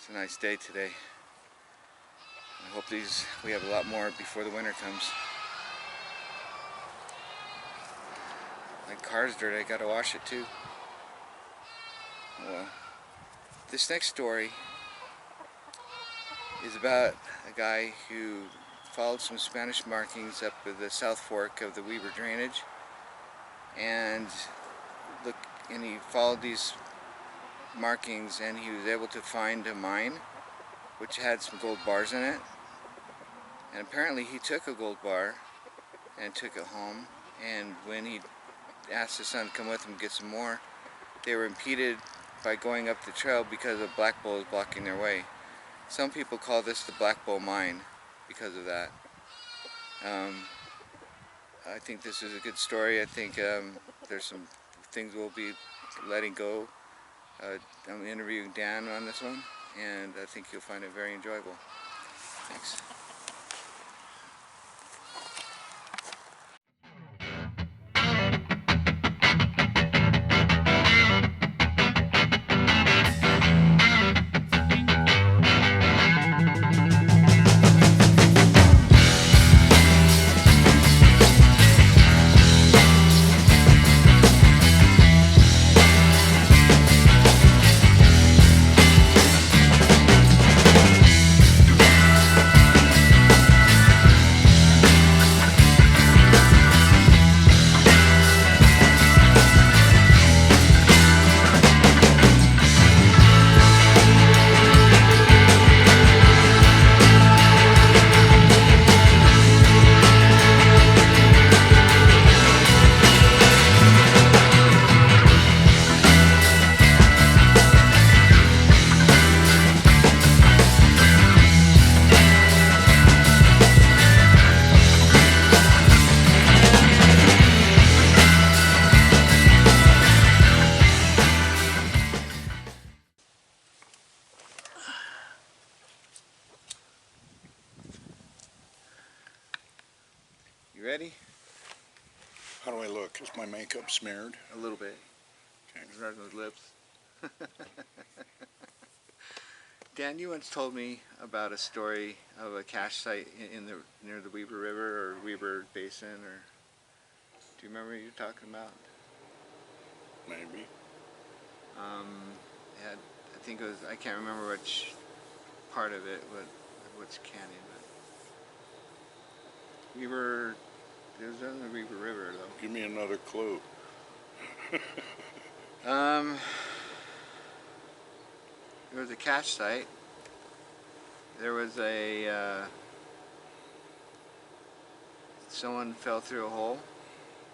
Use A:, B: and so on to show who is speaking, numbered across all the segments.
A: It's a nice day today. I hope we have a lot more before the winter comes. My car's dirty, I gotta wash it too. Well, this next story is about a guy who followed some Spanish markings up the South Fork of the Weber drainage, and he followed these markings and he was able to find a mine which had some gold bars in it, and apparently he took a gold bar and took it home, and when he asked his son to come with him to get some more, they were impeded by going up the trail because a black bull was blocking their way. Some people call this the Black Bull Mine because of that. I think this is a good story. I think there's some things we'll be letting go. I'm interviewing Dan on this one, and I think you'll find it very enjoyable. Thanks. You ready?
B: How do I look? Is my makeup smeared?
A: A little bit.
B: Okay.
A: Starting with lips. Dan, you once told me about a story of a cache site near the Weber River or Weber Basin, or do you remember what you're talking about?
B: Maybe.
A: I think it was, I can't remember which part of it, which canyon, but it was on the Weber River though.
B: Give me another clue.
A: There was a cache site. There was someone fell through a hole.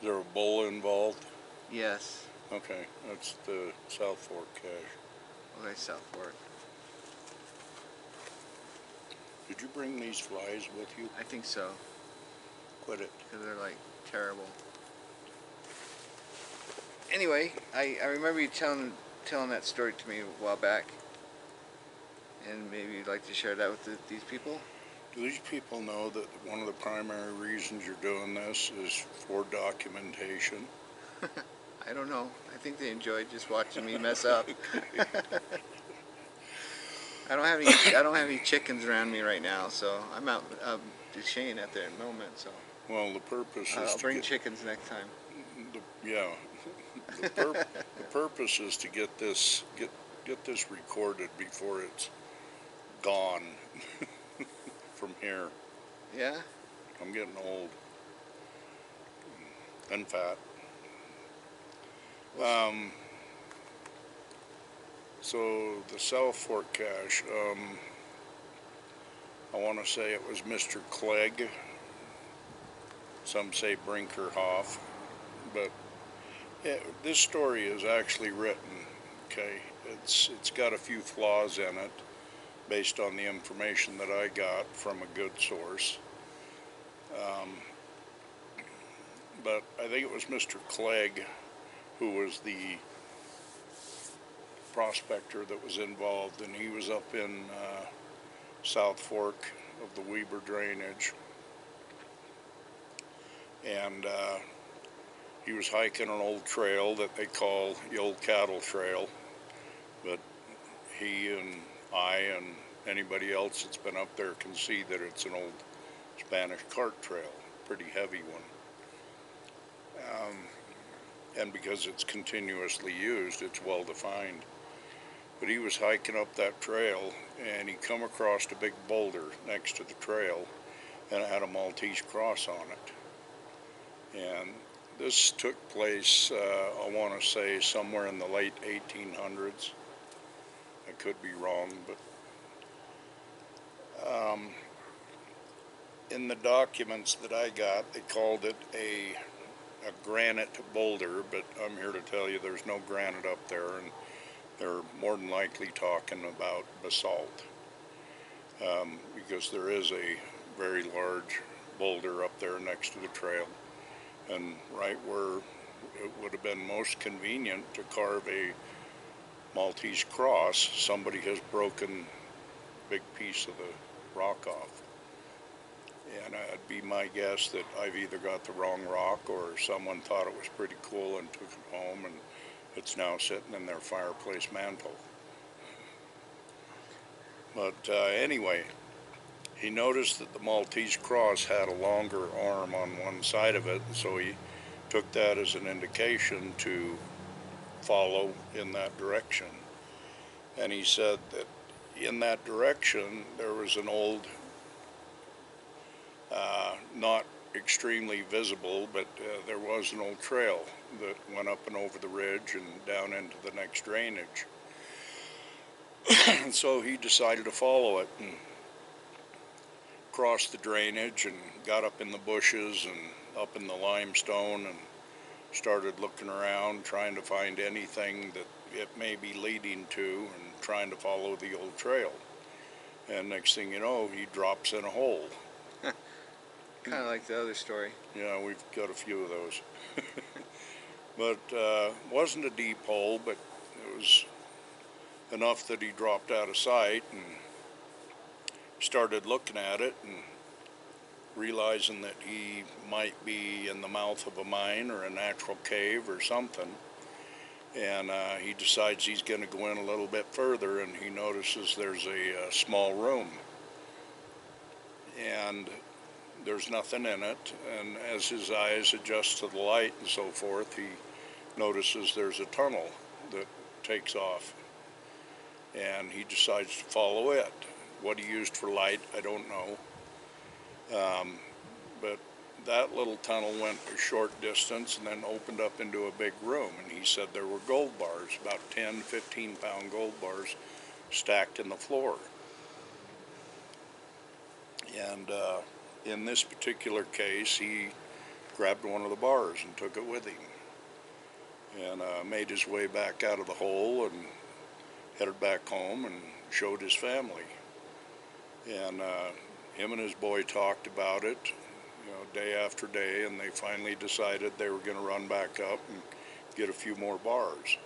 B: Is there a bull involved?
A: Yes.
B: Okay, that's the Southfork Cashe.
A: Okay, Southfork.
B: Did you bring these flies with you?
A: I think so.
B: Quit it.
A: Because they're like terrible. Anyway, I remember you telling that story to me a while back, and maybe you'd like to share that with these people.
B: Do these people know that one of the primary reasons you're doing this is for documentation?
A: I don't know. I think they enjoy just watching me mess up. I don't have any chickens around me right now, so I'm out to Shane at the moment. So.
B: Well, the purpose is
A: I'll bring chickens next time.
B: The purpose is to get this recorded before it's gone from here.
A: Yeah.
B: I'm getting old and fat. So the Southfork Cashe, I want to say it was Mr. Clegg. Some say Brinkerhoff, but this story is actually written. Okay, it's got a few flaws in it, based on the information that I got from a good source. But I think it was Mr. Clegg who was the prospector that was involved, and he was up in South Fork of the Weber drainage, and he was hiking an old trail that they call the Old Cattle Trail, but he and I and anybody else that's been up there can see that it's an old Spanish cart trail, pretty heavy one. And because it's continuously used, it's well defined. But he was hiking up that trail and he come across a big boulder next to the trail and it had a Maltese cross on it. And this took place, I want to say, somewhere in the late 1800s. I could be wrong, but in the documents that I got, they called it a granite boulder, but I'm here to tell you there's no granite up there, and they're more than likely talking about basalt, because there is a very large boulder up there next to the trail, and right where it would have been most convenient to carve a Maltese cross, somebody has broken a big piece of the rock off. And it'd be my guess that I've either got the wrong rock or someone thought it was pretty cool and took it home, and it's now sitting in their fireplace mantle. But anyway, he noticed that the Maltese cross had a longer arm on one side of it, and so he took that as an indication to follow in that direction. And he said that in that direction there was an old, not extremely visible, but there was an old trail that went up and over the ridge and down into the next drainage. And so he decided to follow it and crossed the drainage and got up in the bushes and up in the limestone and started looking around, trying to find anything that it may be leading to and trying to follow the old trail. And next thing you know, he drops in a hole.
A: Kind of like the other story.
B: Yeah, we've got a few of those. But wasn't a deep hole, but it was enough that he dropped out of sight and started looking at it and realizing that he might be in the mouth of a mine or a natural cave or something. And he decides he's going to go in a little bit further, and he notices there's a small room. And there's nothing in it, and as his eyes adjust to the light and so forth, he notices there's a tunnel that takes off, and he decides to follow it. What he used for light, I don't know, but that little tunnel went a short distance and then opened up into a big room, and he said there were gold bars, about 10, 15-pound gold bars stacked in the floor. And in this particular case, he grabbed one of the bars and took it with him, and made his way back out of the hole and headed back home and showed his family. And him and his boy talked about it, day after day, and they finally decided they were going to run back up and get a few more bars,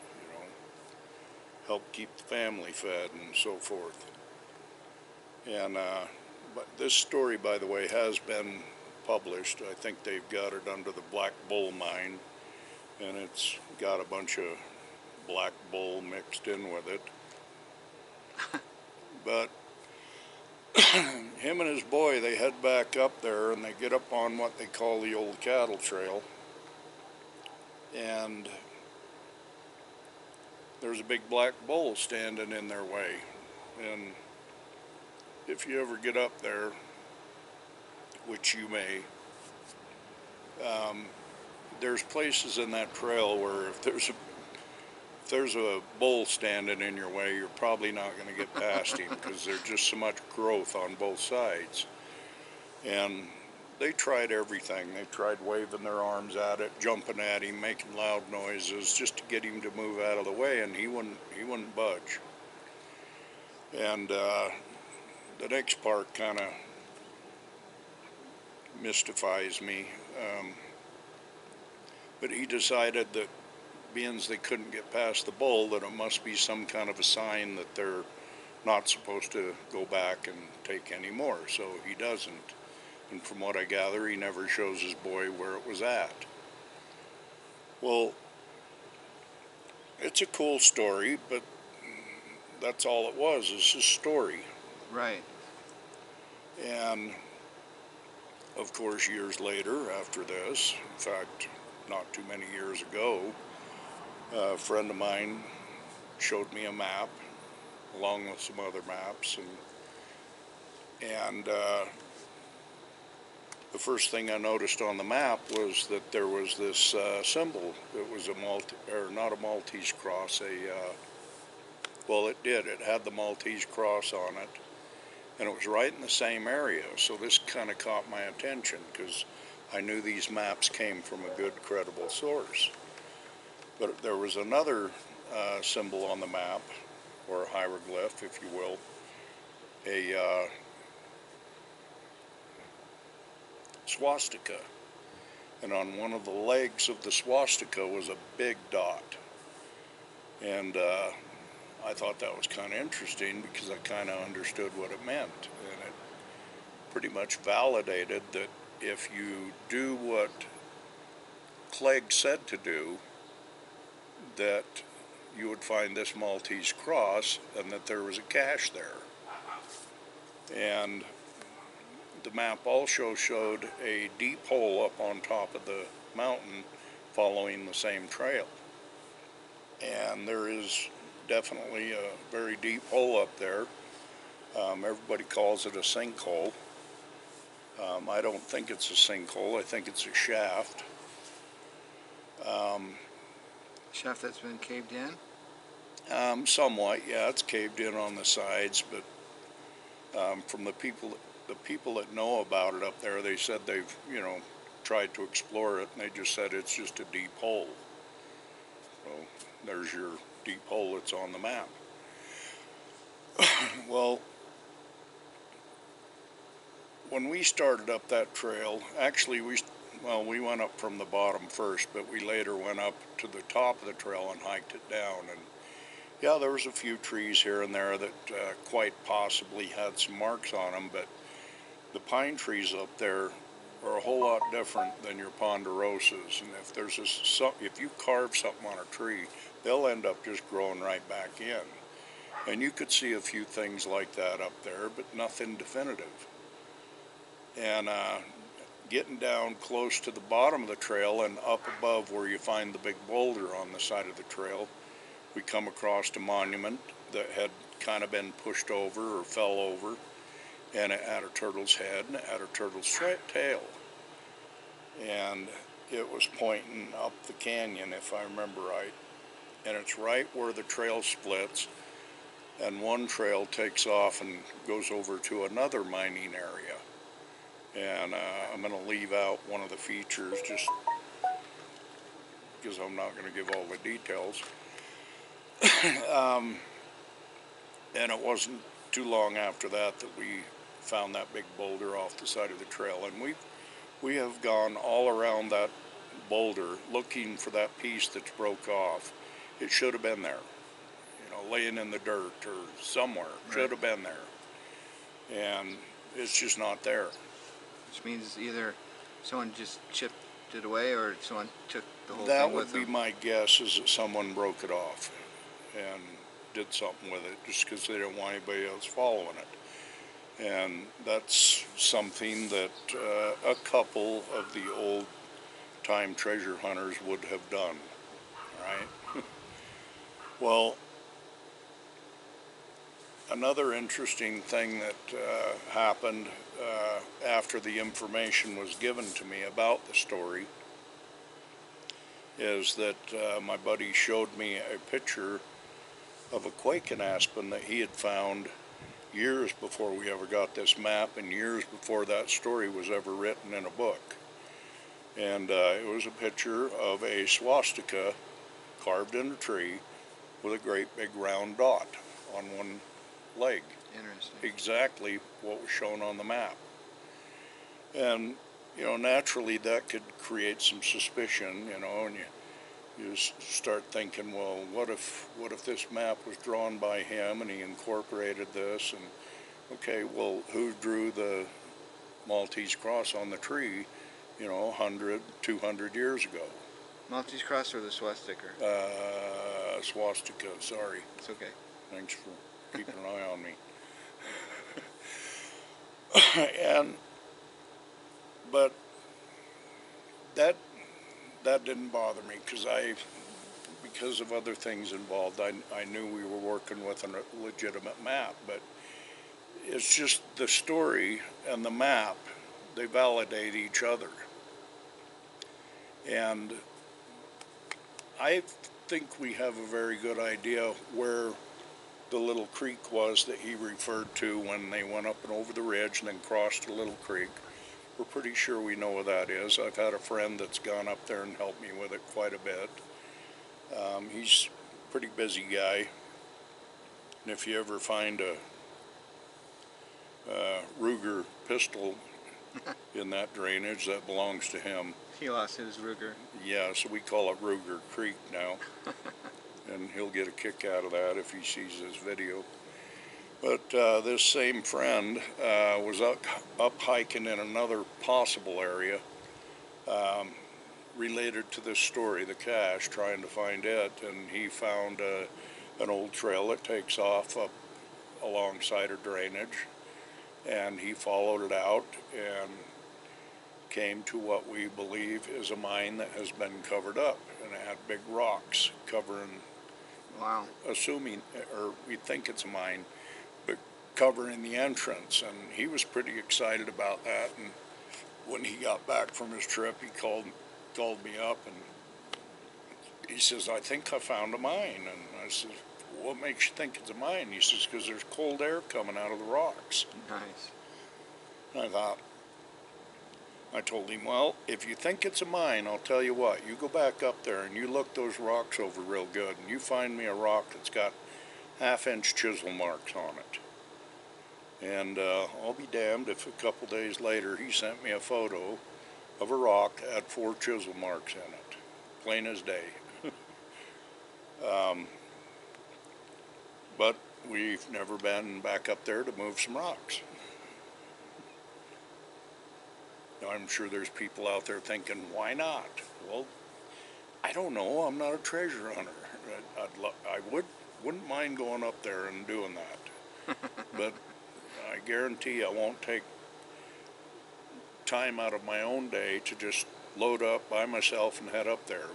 B: help keep the family fed and so forth. And but this story, by the way, has been published. I think they've got it under the Black Bull mine, and it's got a bunch of black bull mixed in with it. But him and his boy, they head back up there and they get up on what they call the old cattle trail, and there's a big black bull standing in their way. And if you ever get up there, which you may, there's places in that trail where if there's a bull standing in your way, you're probably not going to get past him because there's just so much growth on both sides. And they tried everything. They tried waving their arms at it, jumping at him, making loud noises just to get him to move out of the way, and he wouldn't budge. And the next part kind of mystifies me. But he decided that being they couldn't get past the bull, that it must be some kind of a sign that they're not supposed to go back and take any more. So he doesn't. And from what I gather, he never shows his boy where it was at. Well, it's a cool story, but that's all it was, is a story.
A: Right.
B: And of course, years later, after this, in fact, not too many years ago, a friend of mine showed me a map along with some other maps, and the first thing I noticed on the map was that there was this symbol. It was not a Maltese cross, well, it did. It had the Maltese cross on it, and it was right in the same area. So this kind of caught my attention because I knew these maps came from a good, credible source. But there was another symbol on the map, or a hieroglyph, if you will, a swastika. And on one of the legs of the swastika was a big dot. And I thought that was kind of interesting because I kind of understood what it meant. And it pretty much validated that if you do what Clegg said to do, that you would find this Maltese cross and that there was a cache there. And the map also showed a deep hole up on top of the mountain following the same trail. And there is definitely a very deep hole up there. Everybody calls it a sinkhole. I don't think it's a sinkhole. I think it's a shaft.
A: Shaft that's been caved in?
B: Somewhat, yeah, it's caved in on the sides, but from the people that know about it up there, they said they've, tried to explore it, and they just said it's just a deep hole. So there's your deep hole that's on the map. Well, when we started up that trail, actually we went up from the bottom first, but we later went up to the top of the trail and hiked it down. And yeah, there was a few trees here and there that quite possibly had some marks on them, but the pine trees up there are a whole lot different than your ponderosas. And if you carve something on a tree, they'll end up just growing right back in. And you could see a few things like that up there, but nothing definitive. And getting down close to the bottom of the trail and up above where you find the big boulder on the side of the trail, we come across a monument that had kind of been pushed over or fell over, and it had a turtle's head and it had a turtle's tail. And it was pointing up the canyon, if I remember right. And it's right where the trail splits, and one trail takes off and goes over to another mining area. And I'm going to leave out one of the features just because I'm not going to give all the details. And it wasn't too long after that we found that big boulder off the side of the trail. And we have gone all around that boulder looking for that piece that's broke off. It should have been there, laying in the dirt or somewhere. Right. Should have been there. And it's just not there.
A: Which means either someone just chipped it away or someone took the whole thing with them.
B: That would be my guess, is that someone broke it off and did something with it just because they didn't want anybody else following it. And that's something that a couple of the old-time treasure hunters would have done, right? Well, another interesting thing that happened after the information was given to me about the story is that my buddy showed me a picture of a quaking aspen that he had found years before we ever got this map and years before that story was ever written in a book. And it was a picture of a swastika carved in a tree with a great big round dot on one leg.
A: Interesting.
B: Exactly what was shown on the map. And, naturally that could create some suspicion, and you start thinking, well, what if this map was drawn by him and he incorporated this, and okay, well, who drew the Maltese cross on the tree, 100, 200 years ago?
A: Maltese cross or the swastika?
B: Swastika, sorry.
A: It's okay.
B: Thanks for keeping an eye on me. But that didn't bother me because of other things involved. I knew we were working with a legitimate map, but it's just the story and the map, they validate each other. And I think we have a very good idea where the little creek was that he referred to when they went up and over the ridge and then crossed a little creek. We're pretty sure we know what that is. I've had a friend that's gone up there and helped me with it quite a bit. He's a pretty busy guy. And if you ever find a Ruger pistol in that drainage, that belongs to him.
A: He lost his Ruger.
B: Yeah, so we call it Ruger Creek now. And he'll get a kick out of that if he sees this video. But this same friend was up hiking in another possible area related to this story, the cache, trying to find it, and he found an old trail that takes off up alongside a drainage, and he followed it out and came to what we believe is a mine that has been covered up, and it had big rocks covering.
A: Wow.
B: Assuming, or we think it's a mine, but covering the entrance, and he was pretty excited about that. And when he got back from his trip, he called me up and he says, "I think I found a mine." And I said, "What makes you think it's a mine?" He says, "Because there's cold air coming out of the rocks."
A: Nice.
B: And I told him, "Well, if you think it's a mine, I'll tell you what, you go back up there and you look those rocks over real good, and you find me a rock that's got half-inch chisel marks on it." And I'll be damned if a couple days later he sent me a photo of a rock that had 4 chisel marks in it, plain as day. But we've never been back up there to move some rocks. Now, I'm sure there's people out there thinking, why not? Well, I don't know. I'm not a treasure hunter. I wouldn't mind going up there and doing that. But I guarantee I won't take time out of my own day to just load up by myself and head up there.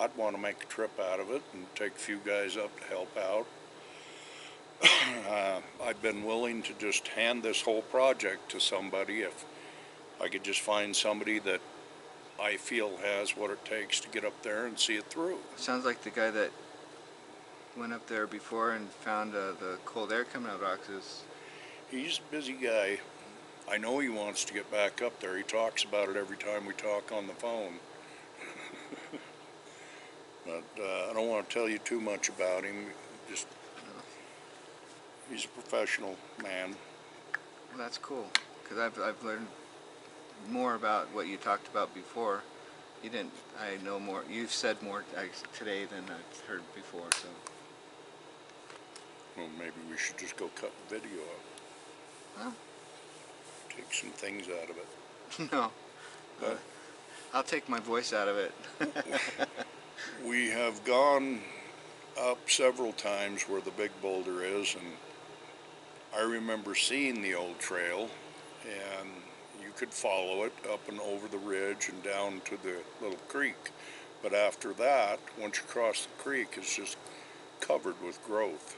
B: I'd want to make a trip out of it and take a few guys up to help out. I've been willing to just hand this whole project to somebody if I could just find somebody that I feel has what it takes to get up there and see it through.
A: Sounds like the guy that went up there before and found the cold air coming out of the rocks.
B: He's a busy guy. I know he wants to get back up there. He talks about it every time we talk on the phone. But I don't want to tell you too much about him. Just he's a professional man.
A: Well, that's cool, because I've learned more about what you talked about before. You didn't. I know more. You've said more today than I've heard before. So.
B: Well, maybe we should just go cut the video up.
A: Huh?
B: Take some things out of it.
A: No. I'll take my voice out of it.
B: We have gone up several times where the big boulder is, and I remember seeing the old trail, and you could follow it up and over the ridge and down to the little creek. But after that, once you cross the creek, it's just covered with growth.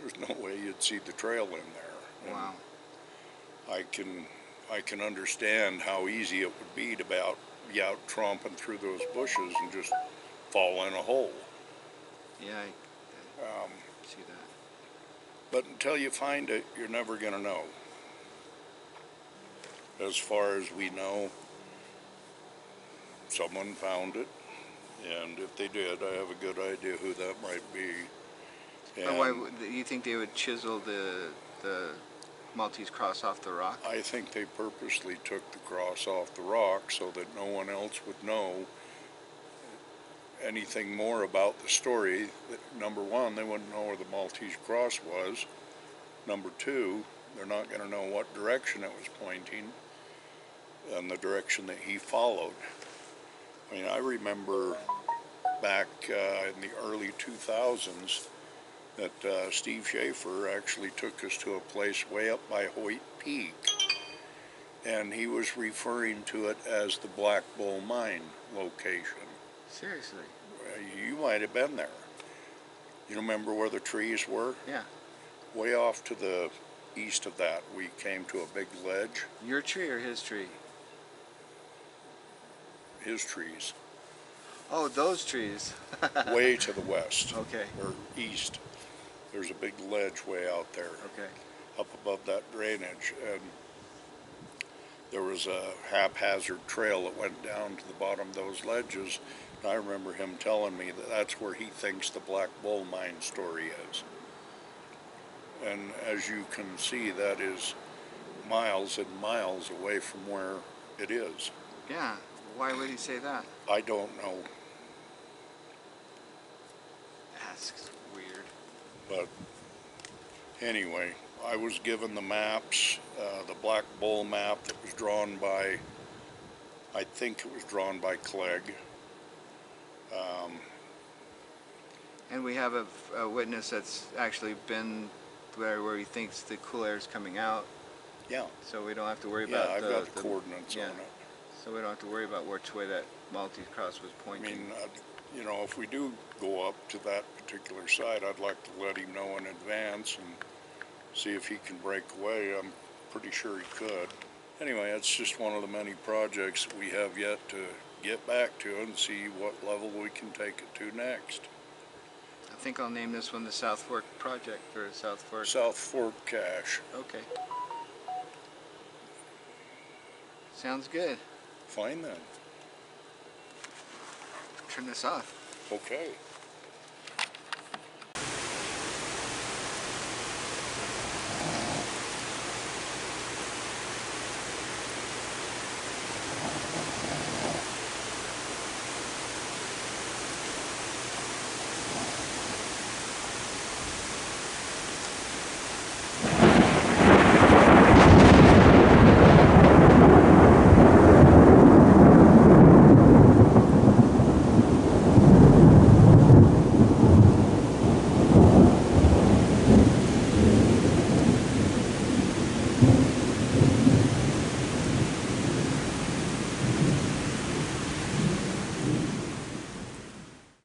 B: There's no way you'd see the trail in there.
A: Wow.
B: And I can understand how easy it would be to be out tromping through those bushes and just fall in a hole.
A: Yeah, I see that.
B: But until you find it, you're never going to know. As far as we know, someone found it, and if they did, I have a good idea who that might be.
A: And why you think they would chisel the Maltese cross off the rock?
B: I think they purposely took the cross off the rock so that no one else would know anything more about the story. Number one, they wouldn't know where the Maltese cross was. Number two, they're not going to know what direction it was pointing and the direction that he followed. I mean, I remember back in the early 2000s, that Steve Schaefer actually took us to a place way up by Hoyt Peak, and he was referring to it as the Black Bull Mine location.
A: Seriously?
B: You might have been there. You remember where the trees were?
A: Yeah.
B: Way off to the east of that, we came to a big ledge.
A: Your tree or his tree?
B: His trees.
A: Oh, those trees.
B: Way to the west,
A: Okay.
B: or east. There's a big ledge way out there,
A: Okay.
B: up above that drainage, and there was a haphazard trail that went down to the bottom of those ledges. And I remember him telling me that that's where he thinks the Black Bull Mine story is. And as you can see, that is miles and miles away from where it is.
A: Yeah. Why would he say that?
B: I don't know,
A: That's weird.
B: but anyway, I was given the maps, the Black Bull map that was drawn by, I think it was drawn by Clegg.
A: And we have a witness that's actually been where he thinks the cool air is coming out.
B: Yeah,
A: So we don't have to worry
B: yeah,
A: about
B: I've got the coordinates
A: yeah.
B: on it.
A: So we don't have to worry about which way that multi-cross was
B: I
A: pointing.
B: mean, you know, if we do go up to that particular site, I'd like to let him know in advance and see if he can break away. I'm pretty sure he could. Anyway, it's just one of the many projects that we have yet to get back to and see what level we can take it to next.
A: I think I'll name this one the Southfork Project, or Southfork.
B: Southfork Cashe.
A: Okay. Sounds good.
B: Fine then.
A: Turn this off.
B: Okay.